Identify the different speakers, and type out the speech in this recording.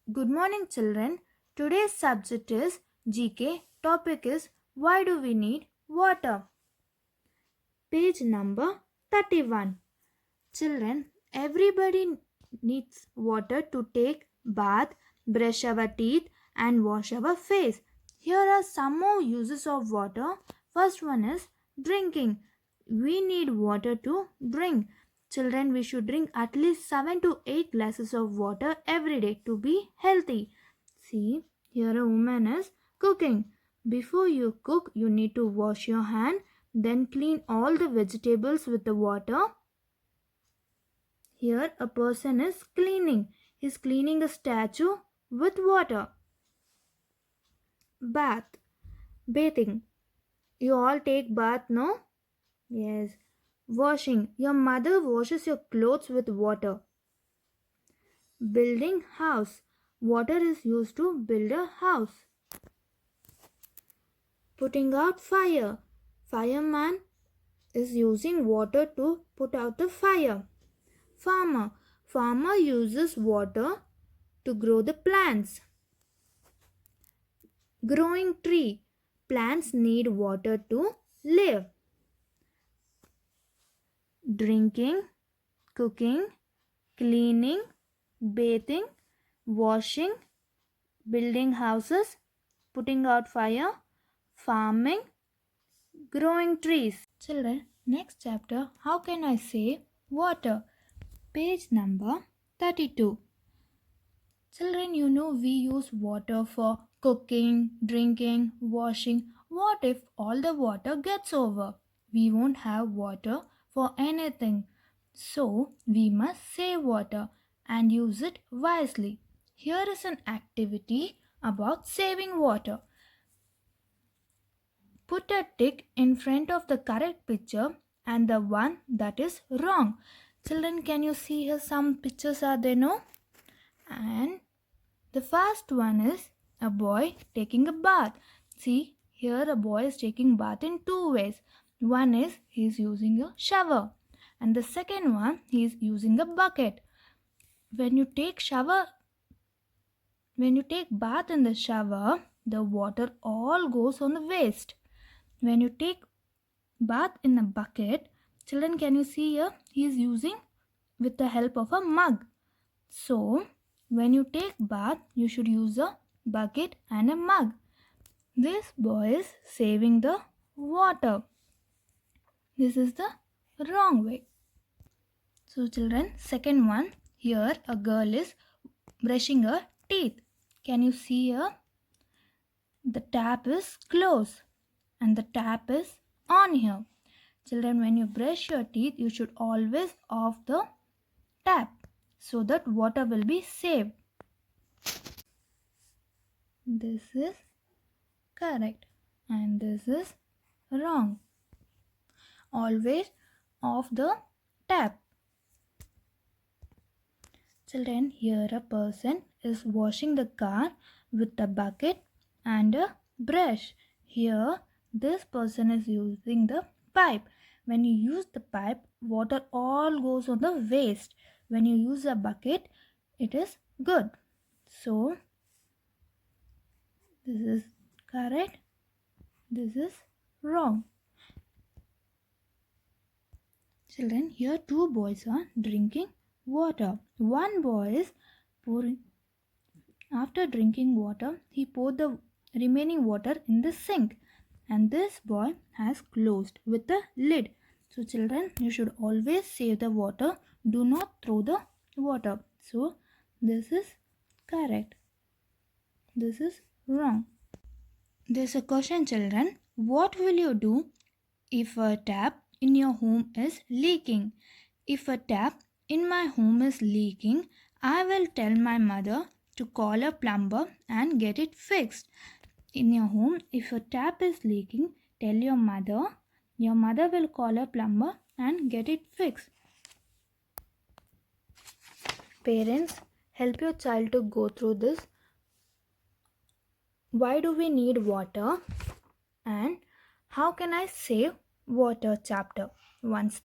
Speaker 1: Good morning, children. Today's subject is GK. Topic is Why do we need water? Page number 31. Children, everybody needs water to take bath, brush our teeth and wash our face. Here are some more uses of water. First one is drinking. We need water to drink. Children, we should drink at least 7 to 8 glasses of water every day to be healthy. See, here a woman is cooking. Before you cook, you need to wash your hand, then clean all the vegetables with the water. Here a person is cleaning. He's cleaning a statue with water. Bath. Bathing. You all take bath, no? Yes. Washing. Your mother washes your clothes with water. Building house. Water is used to build a house. Putting out fire. Fireman is using water to put out the fire. Farmer. Farmer uses water to grow the plants. Growing tree. Plants need water to live. Drinking, cooking, cleaning, bathing, washing, building houses, putting out fire, farming, growing trees. Children, next chapter, how can I say water? Page number 32. Children, you know we use water for cooking, drinking, washing. What if all the water gets over? We won't have water for anything. So, we must save water and use it wisely. Here is an activity about saving water. Put a tick in front of the correct picture and the one that is wrong. Children, can you see here some pictures are there, no? And the first one is a boy taking a bath. See, here a boy is taking bath in two ways. One is he is using a shower and the second one he is using a bucket. When you take bath in the shower, the water all goes on the waste. When you take bath in a bucket, children, can you see here he is using with the help of a mug. So, when you take bath, you should use a bucket and a mug. This boy is saving the water. This is the wrong way. So children, second one, here a girl is brushing her teeth. Can you see here? The tap is closed and the tap is on here. Children, when you brush your teeth, you should always off the tap so that water will be saved. This is correct and this is wrong. Always off the tap. Children, here a person is washing the car with a bucket and a brush. Here this person is using the pipe. When you use the pipe, water all goes on the waste. When you use a bucket, it is good. So, this is correct. This is wrong. Children, here two boys are drinking water. One boy is pouring. After drinking water, he poured the remaining water in the sink. And this boy has closed with the lid. So children, you should always save the water. Do not throw the water. So, this is correct. This is wrong. There's a question, children. What will you do if a tap in your home is leaking? If a tap in my home is leaking, I will tell my mother to call a plumber and get it fixed. In your home, if a tap is leaking, tell your mother. Your mother will call a plumber and get it fixed. Parents, help your child to go through this. Why do we need water? And how can I save water chapter once.